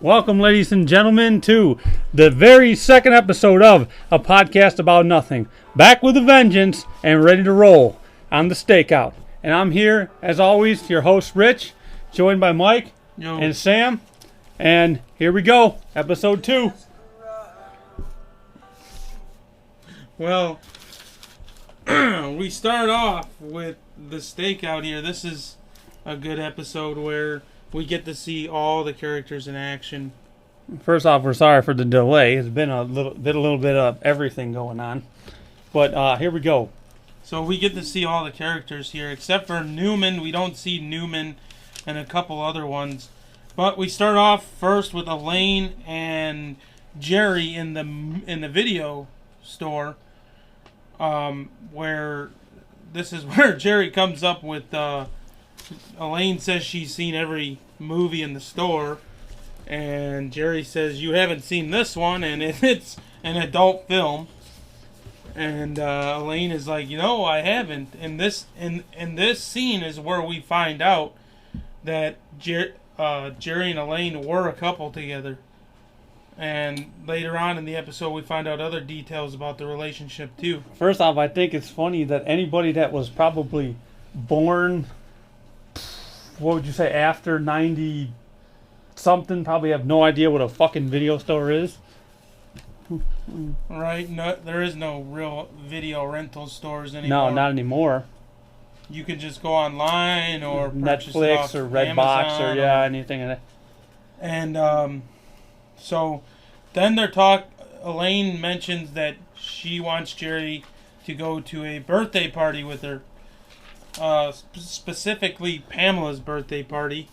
Welcome, ladies and gentlemen, to the very second episode of A Podcast About Nothing. Back with a vengeance and ready to roll on the stakeout. And I'm here, as always, your host, Rich, joined by Mike and Sam. And here we go, episode 2. Well, we start off with the stakeout here. This is a good episode where we get to see all the characters in action. First off, we're sorry for the delay. It's been a little bit of everything going on. But here we go. So we get to see all the characters here, except for Newman. We don't see Newman and a couple other ones. But we start off first with Elaine and Jerry in the video store, where this is where Jerry comes up with. Elaine says she's seen every movie in the store, and Jerry says you haven't seen this one, and it's an adult film. And Elaine is like, I haven't. And this scene is where we find out that Jerry and Elaine were a couple together. And later on in the episode, we find out other details about the relationship too. First off, I think it's funny that anybody that was probably born, what would you say, after 90 something, probably have no idea what a fucking video store is. Right? No, there is no real video rental stores anymore. No, not anymore. You can just go online or Netflix or Redbox or anything like that. And so then Elaine mentions that she wants Jerry to go to a birthday party with her. Specifically Pamela's birthday party,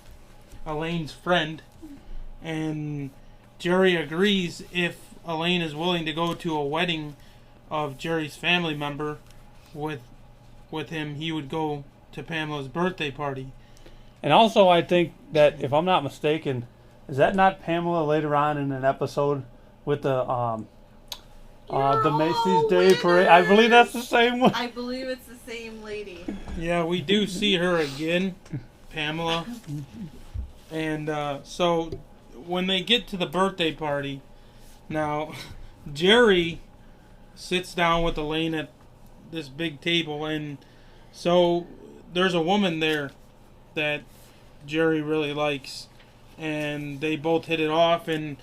Elaine's friend, and Jerry agrees if Elaine is willing to go to a wedding of Jerry's family member with him, he would go to Pamela's birthday party. And also, I think that, if I'm not mistaken, is that not Pamela later on in an episode with the Macy's Day Parade? I believe that's the same one. I believe it's the same lady. Yeah, we do see her again, Pamela. And so when they get to the birthday party, now Jerry sits down with Elaine at this big table, and so there's a woman there that Jerry really likes, and they both hit it off. And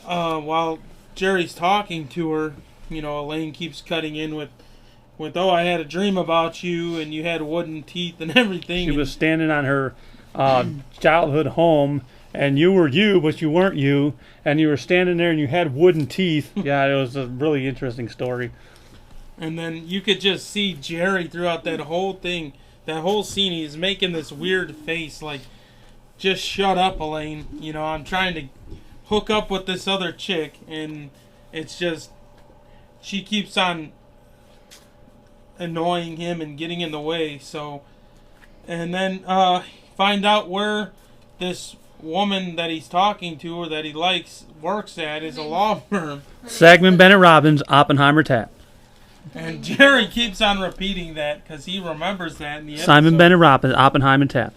while Jerry's talking to her, Elaine keeps cutting in with I had a dream about you, and you had wooden teeth and everything. She was standing on her childhood home, and you were you, but you weren't you, and you were standing there and you had wooden teeth. Yeah, it was a really interesting story. And then you could just see Jerry throughout that whole thing, that whole scene. He's making this weird face like, just shut up, Elaine. I'm trying to hook up with this other chick, and it's just, she keeps on annoying him and getting in the way. So, and then find out where this woman that he's talking to or that he likes works at is a law firm. Sagman Bennett Robbins, Oppenheimer Tap. And Jerry keeps on repeating that because he remembers that in the episode. Simon Bennett Robbins, Oppenheimer Tap.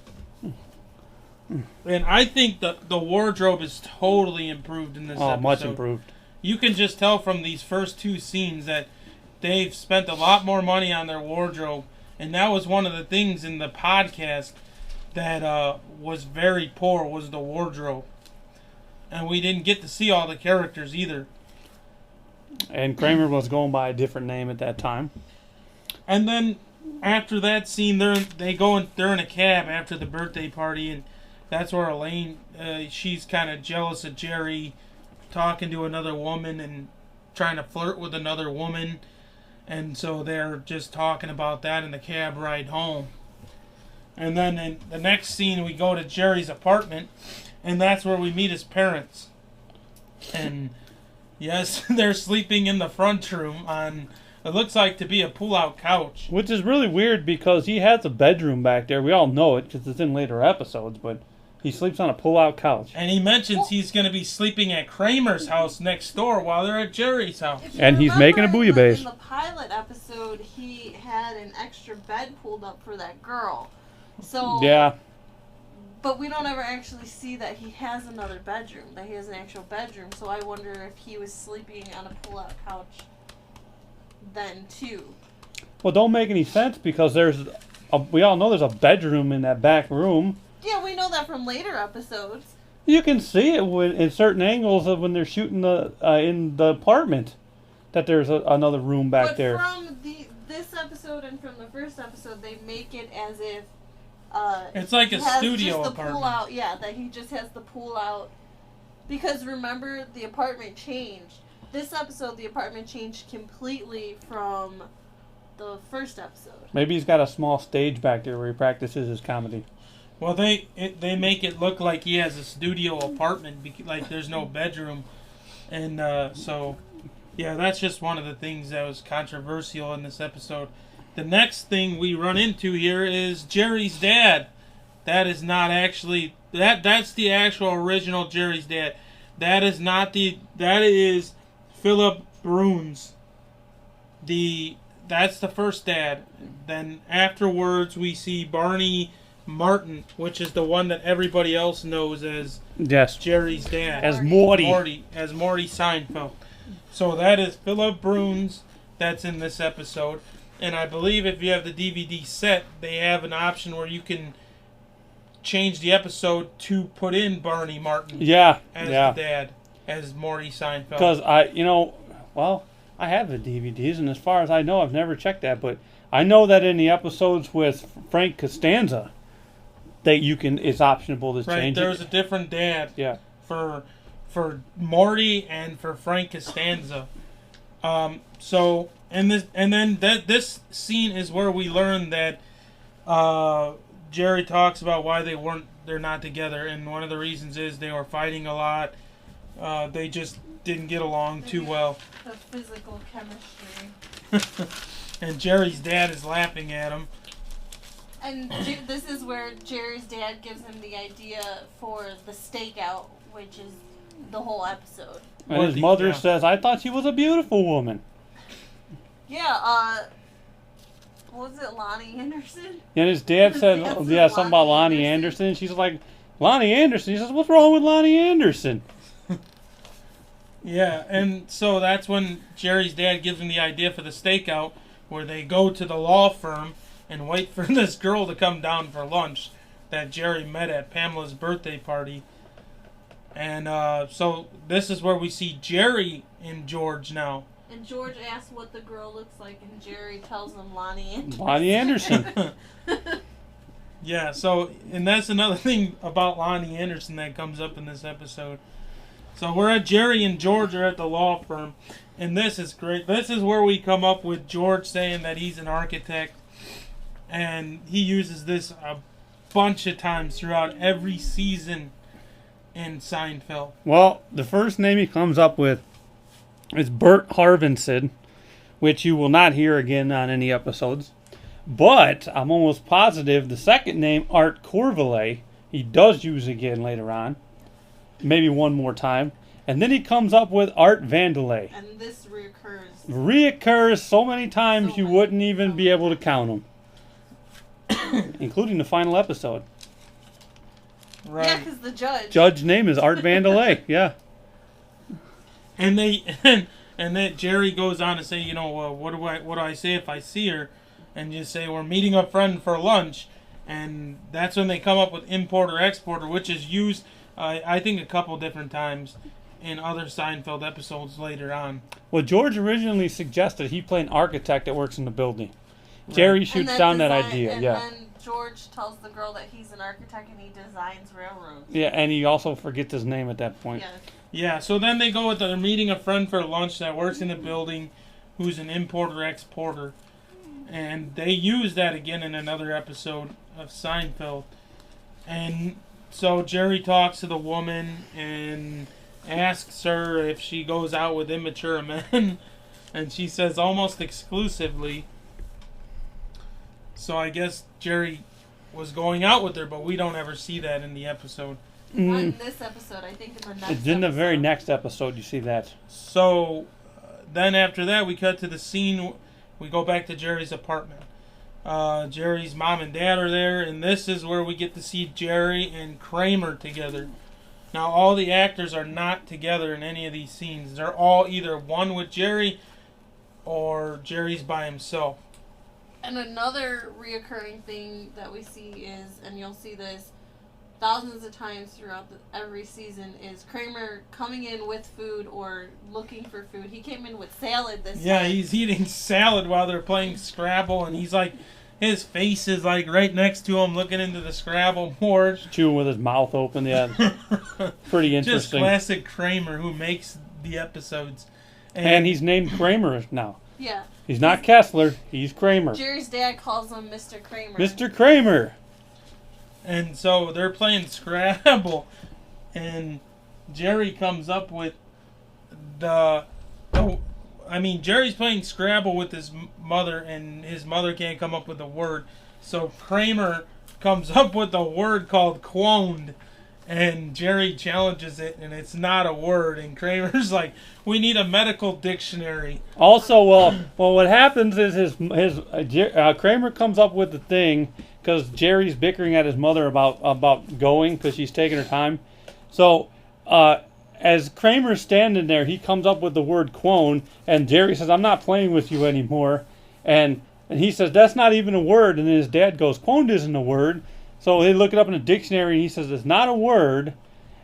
And I think the wardrobe is totally improved in this episode. Oh, much improved. You can just tell from these first two scenes that they've spent a lot more money on their wardrobe. And that was one of the things in the podcast that was very poor, was the wardrobe. And we didn't get to see all the characters either. And Kramer was going by a different name at that time. And then after that scene, they're in a cab after the birthday party, and that's where Elaine, she's kind of jealous of Jerry talking to another woman and trying to flirt with another woman. And so they're just talking about that in the cab ride home. And then in the next scene, we go to Jerry's apartment, and that's where we meet his parents. And yes, they're sleeping in the front room on, it looks like to be a pull-out couch. Which is really weird because he has a bedroom back there. We all know it because it's in later episodes, but he sleeps on a pull-out couch. And he mentions he's going to be sleeping at Kramer's house next door while they're at Jerry's house. And he's making a bouillabaisse. In the pilot episode, he had an extra bed pulled up for that girl. So yeah, But we don't ever actually see that he has another bedroom, that he has an actual bedroom. So I wonder if he was sleeping on a pull-out couch then too. Well, don't make any sense because we all know there's a bedroom in that back room. Yeah, we know that from later episodes. You can see it in certain angles of when they're shooting in the apartment that there's another room back there. But from this episode and from the first episode, they make it as if it's like a studio just the apartment. Pull out, yeah, that he just has the pull out. Because remember, the apartment changed. This episode, the apartment changed completely from the first episode. Maybe he's got a small stage back there where he practices his comedy. Well, they make it look like he has a studio apartment, like there's no bedroom, and so yeah, that's just one of the things that was controversial in this episode. The next thing we run into here is Jerry's dad. That is not actually that's the actual original Jerry's dad. That is Philip Bruns. That's the first dad. Then afterwards we see Barney Martin, which is the one that everybody else knows as Jerry's dad. As Morty. As Morty Seinfeld. So that is Philip Bruns that's in this episode. And I believe if you have the DVD set, they have an option where you can change the episode to put in Barney Martin as the dad, as Morty Seinfeld. Because I have the DVDs, and as far as I know, I've never checked that, but I know that in the episodes with Frank Costanza, that it's optionable to change it. There's a different dad. Yeah. For Morty and for Frank Costanza. This scene is where we learn that Jerry talks about why they're not together, and one of the reasons is they were fighting a lot. They just didn't get along too well. The physical chemistry. And Jerry's dad is laughing at him. And this is where Jerry's dad gives him the idea for the stakeout, which is the whole episode. And his mother says, "I thought she was a beautiful woman." Yeah, was it Lonnie Anderson? And his dad said, something about Lonnie Anderson. She's like, "Lonnie Anderson?" He says, "What's wrong with Lonnie Anderson?" Yeah, and so that's when Jerry's dad gives him the idea for the stakeout, where they go to the law firm and wait for this girl to come down for lunch that Jerry met at Pamela's birthday party. And so this is where we see Jerry and George now. And George asks what the girl looks like, and Jerry tells him Lonnie Anderson. Lonnie Anderson. Yeah, so, and that's another thing about Lonnie Anderson that comes up in this episode. So we're at Jerry and George are at the law firm, and this is great. This is where we come up with George saying that he's an architect, and he uses this a bunch of times throughout every season in Seinfeld. Well, the first name he comes up with is Bert Harvinson, which you will not hear again on any episodes. But I'm almost positive the second name, Art Corvallis, he does use again later on. Maybe one more time. And then he comes up with Art Vandelay. And this reoccurs. Reoccurs so many times you wouldn't even be able to count them. Including the final episode. Right. Yeah, because the judge. Judge's name is Art Vandelay, yeah. And then Jerry goes on to say, what do I say if I see her? And just say, we're meeting a friend for lunch. And that's when they come up with importer-exporter, which is used, I think, a couple different times in other Seinfeld episodes later on. Well, George originally suggested he play an architect that works in the building. Right. Jerry shoots down that idea, and yeah. And then George tells the girl that he's an architect and he designs railroads. Yeah, and he also forgets his name at that point. Yeah, so then they go with they're meeting a friend for lunch that works in the building who's an importer-exporter. And they use that again in another episode of Seinfeld. And so Jerry talks to the woman and asks her if she goes out with immature men. And she says almost exclusively. So I guess Jerry was going out with her, but we don't ever see that in the episode. Not in this episode, I think in the next It's in the very next episode you see that. So then after that we cut to the scene, we go back to Jerry's apartment. Jerry's mom and dad are there, and this is where we get to see Jerry and Kramer together. Now, all the actors are not together in any of these scenes. They're all either one with Jerry or Jerry's by himself. And another reoccurring thing that we see is, and you'll see this thousands of times throughout every season, is Kramer coming in with food or looking for food. He came in with salad this time. Yeah, he's eating salad while they're playing Scrabble, and he's like, his face is like right next to him looking into the Scrabble board. Chewing with his mouth open, yeah. Pretty interesting. Just classic Kramer who makes the episodes. And he's named Kramer now. Yeah. He's not Kessler, he's Kramer. Jerry's dad calls him Mr. Kramer. Mr. Kramer. And so they're playing Scrabble, and Jerry comes up with Jerry's playing Scrabble with his mother, and his mother can't come up with a word. So Kramer comes up with a word called quoned, and Jerry challenges it, and it's not a word. And Kramer's like, we need a medical dictionary. Also, well, what happens is Kramer comes up with the thing because Jerry's bickering at his mother about going because she's taking her time. So, as Kramer's standing there, he comes up with the word quone, and Jerry says, I'm not playing with you anymore. And he says, that's not even a word. And then his dad goes, quoned isn't a word. So they look it up in a dictionary, and he says, it's not a word.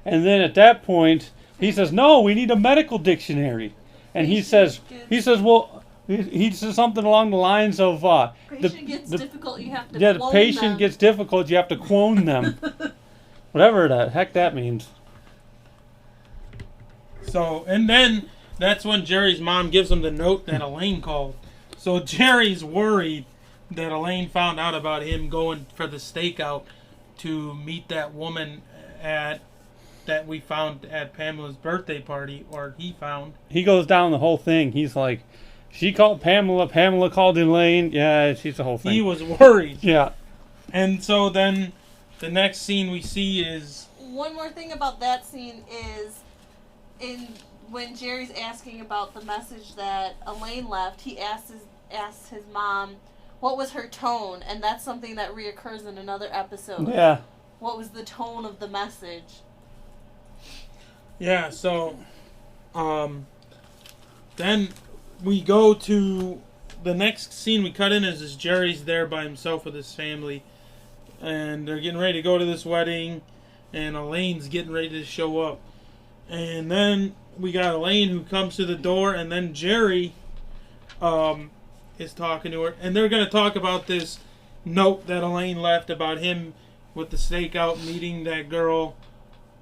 And then at that point, he says, no, we need a medical dictionary. And he says, well, he says something along the lines of, patient gets difficult, you have to the quone patient them. gets difficult, you have to quone them. Whatever the heck that means. So, and then that's when Jerry's mom gives him the note that Elaine called. So Jerry's worried that Elaine found out about him going for the stakeout to meet that woman that we found at Pamela's birthday party, or he found. He goes down the whole thing. He's like, she called Pamela, Pamela called Elaine. Yeah, she's the whole thing. He was worried. Yeah. And so then the next scene we see is... One more thing about that scene is when Jerry's asking about the message that Elaine left, he asks his mom, what was her tone? And that's something that reoccurs in another episode. Yeah. What was the tone of the message? Yeah, so then we go to the next scene we cut in is Jerry's there by himself with his family, and they're getting ready to go to this wedding, and Elaine's getting ready to show up. And then we got Elaine who comes to the door, and then Jerry is talking to her, and they're going to talk about this note that Elaine left about him with the stakeout meeting that girl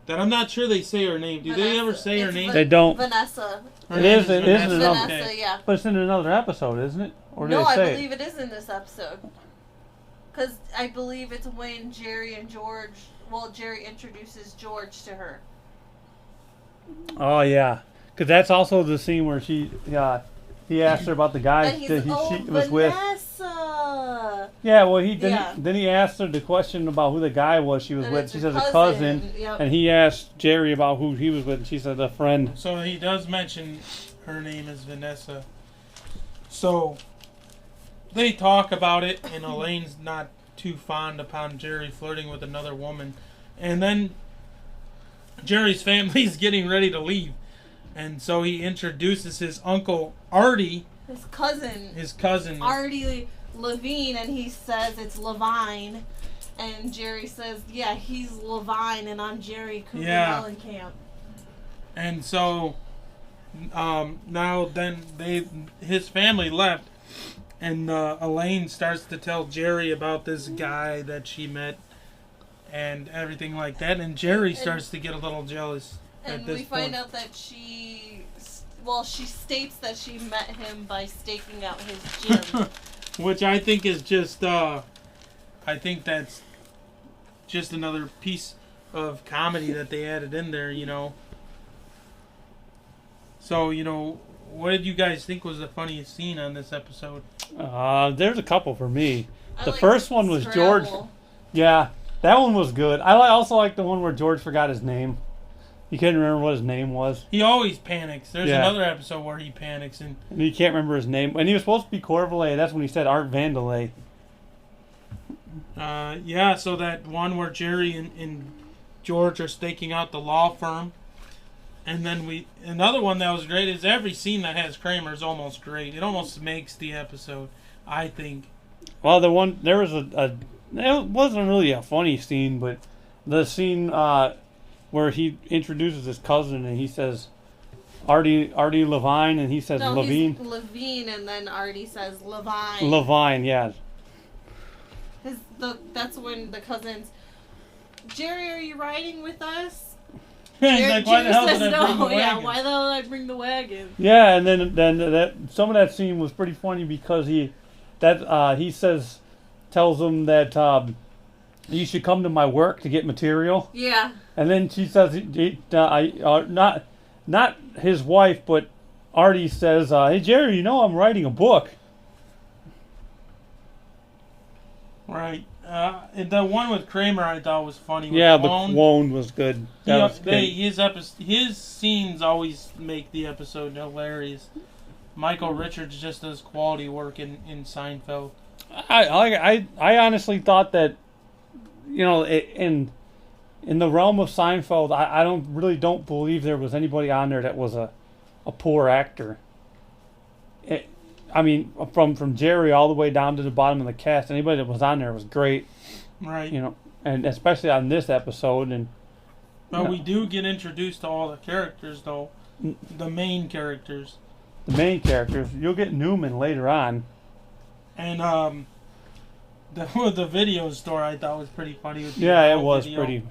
that I'm not sure they say her name. Do Vanessa. they ever say her name? They don't. Vanessa. It is Vanessa, okay. yeah. But it's in another episode, isn't it? Or do No, they I say believe it is in this episode. Because I believe it's when Jerry introduces George to her. Oh, yeah. Because that's also the scene where he asked her about the guy And that she was Vanessa. with. Yeah, well, then he asked her the question about who the guy was she was And with. it's She her says a cousin. Yep. And he asked Jerry about who he was with, and she said a friend. So he does mention her name is Vanessa. So they talk about it, and Elaine's not too fond upon Jerry flirting with another woman. And then Jerry's family's getting ready to leave. And so he introduces his uncle Artie. His cousin. Artie. Levine, and he says it's Levine. And Jerry says, yeah, he's Levine, and I'm Jerry Cooper Mellencamp. And so now then his family left, and Elaine starts to tell Jerry about this guy that she met and everything like that, and Jerry starts to get a little jealous at this point. And we find out that she states that she met him by staking out his gym. Which I think is just, I think that's just another piece of comedy that they added in there, you know. So, you know, what did you guys think was the funniest scene on this episode? There's a couple for me. The like first one was Scrabble. George. Yeah, that one was good. I also like the one where George forgot his name. He couldn't remember what his name was. He always panics. There's another episode where he panics. And he can't remember his name. And he was supposed to be Corvalet. That's when he said Art Vandelay. Yeah, so that one where Jerry and George are staking out the law firm. And then another one that was great is every scene that has Kramer is almost great. It almost makes the episode, I think. Well, there was it wasn't really a funny scene, but the scene where he introduces his cousin and he says, Artie Levine, and he says Levine. Levine, and then Artie says Levine. Levine, yeah. That's when the cousins, Jerry, are you riding with us? He's like, why the hell did I bring the wagon? Yeah, why the hell did I bring the wagon? Yeah, and then that some of that scene was pretty funny because he tells him that you should come to my work to get material. Yeah. And then she says, not his wife, but Artie says, hey Jerry, I'm writing a book. Right. The one with Kramer I thought was funny. Yeah, the clone was good. His scenes always make the episode hilarious. Michael Richards just does quality work in Seinfeld. I honestly thought that, in the realm of Seinfeld, I don't believe there was anybody on there that was a poor actor. From Jerry all the way down to the bottom of the cast, anybody that was on there was great. Right. And especially on this episode. But we do get introduced to all the characters, though. The main characters. You'll get Newman later on. And the video store I thought was pretty funny. Yeah, it was pretty.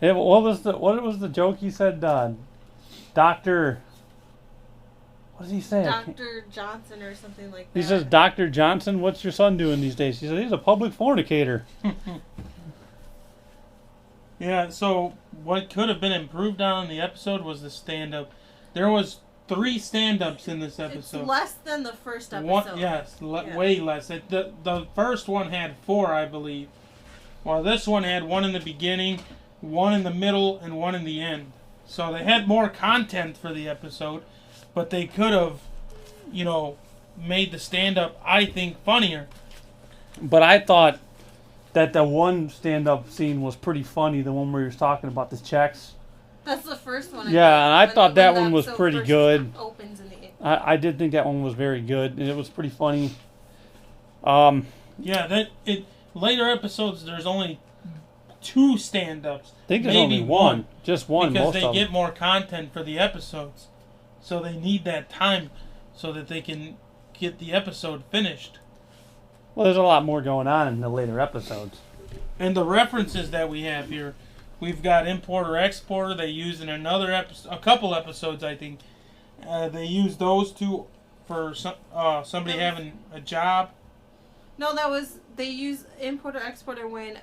What was the joke he said? Doctor. What does he say? Dr. Johnson or something like that. He says, Dr. Johnson, what's your son doing these days? He said, he's a public fornicator. Yeah, so what could have been improved on in the episode was the stand-up. There was 3 stand-ups in this episode. It's less than the first episode. Way less. The first one had 4, I believe. While this one had 1 in the beginning, 1 in the middle, and 1 in the end. So they had more content for the episode. But they could have, made the stand-up, I think, funnier. But I thought that the one stand-up scene was pretty funny, the one where he was talking about the checks. That's the first one. Yeah, and I thought that one was pretty good. Opens in the I did think that one was very good, and it was pretty funny. Later episodes, there's only 2 stand-ups. I think there's only one. Just one, because most of them. they get more content for the episodes. So they need that time so that they can get the episode finished. Well, there's a lot more going on in the later episodes. And the references that we have here, we've got importer-exporter. They use in a couple episodes, I think. They use those 2 for somebody having a job. No, they use importer-exporter when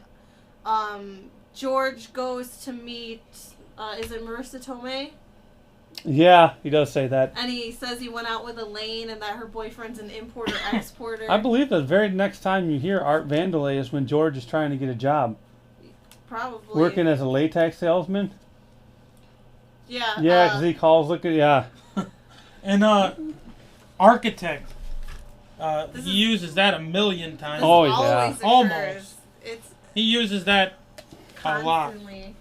George goes to meet, is it Marissa Tomei? Yeah, he does say that. And he says he went out with Elaine and that her boyfriend's an importer-exporter. I believe the very next time you hear Art Vandelay is when George is trying to get a job. Probably. Working as a latex salesman. Yeah. Yeah, because he calls, And architect. He uses that a million times. Oh, yeah. Almost. He uses that constantly. A lot.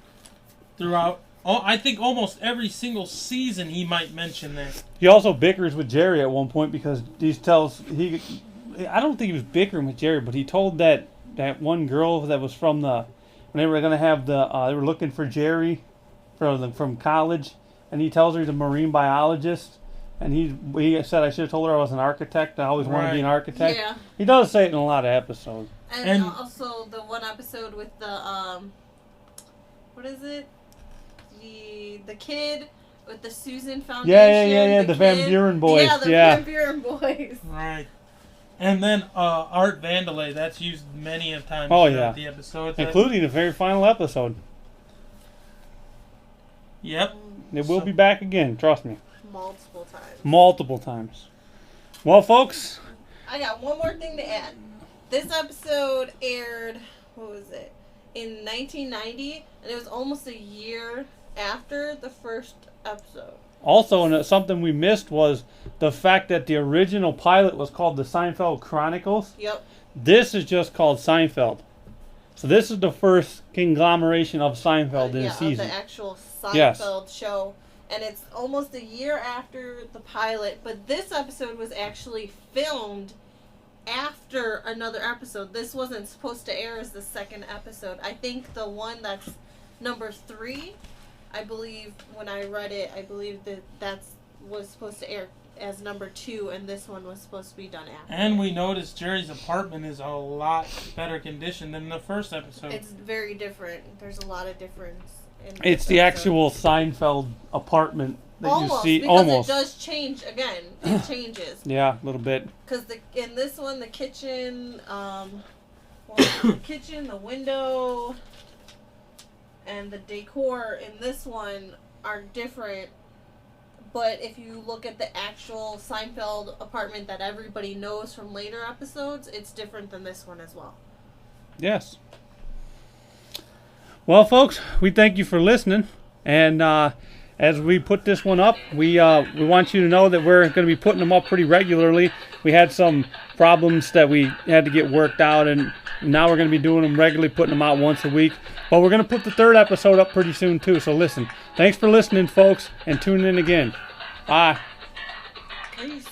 Throughout. Oh, I think almost every single season he might mention that. He also bickers with Jerry at one point because I don't think he was bickering with Jerry, but he told that one girl that was from when they were going to have they were looking for Jerry from college, and he tells her he's a marine biologist, and he said I should have told her I was an architect. I always wanted to be an architect. Yeah. He does say it in a lot of episodes. And also the one episode with the what is it? The kid with the Susan Foundation. Yeah. The Van Buren boys. Yeah, the Van Buren boys. Right. And then Art Vandelay. That's used many a times throughout the episodes. Including the very final episode. Yep. It will be back again, trust me. Multiple times. Well, folks. I got one more thing to add. This episode aired, in 1990, and it was almost a year after the first episode. Also, something we missed was the fact that the original pilot was called the Seinfeld Chronicles. Yep. This is just called Seinfeld. So this is the first conglomeration of Seinfeld in a season. Of the actual Yes. Seinfeld show. And it's almost a year after the pilot, but this episode was actually filmed after another episode. This wasn't supposed to air as the second episode. I think the one that's number 3, I believe, when I read it, I believe that was supposed to air as number 2, and this one was supposed to be done after. And we noticed Jerry's apartment is a lot better condition than the first episode. It's very different. There's a lot of difference. It's the actual Seinfeld apartment that almost, you see. because Almost. it does change again. It changes. Yeah, a little bit. Because in this one, the kitchen, the kitchen, the window, and the decor in this one are different. But if you look at the actual Seinfeld apartment that everybody knows from later episodes, it's different than this one as well. Yes. Well, folks, we thank you for listening. And as we put this one up, we want you to know that we're going to be putting them up pretty regularly. We had some problems that we had to get worked out, and now we're going to be doing them regularly, putting them out once a week. But we're going to put the 3rd episode up pretty soon, too. So listen, thanks for listening, folks, and tune in again. Bye. Peace.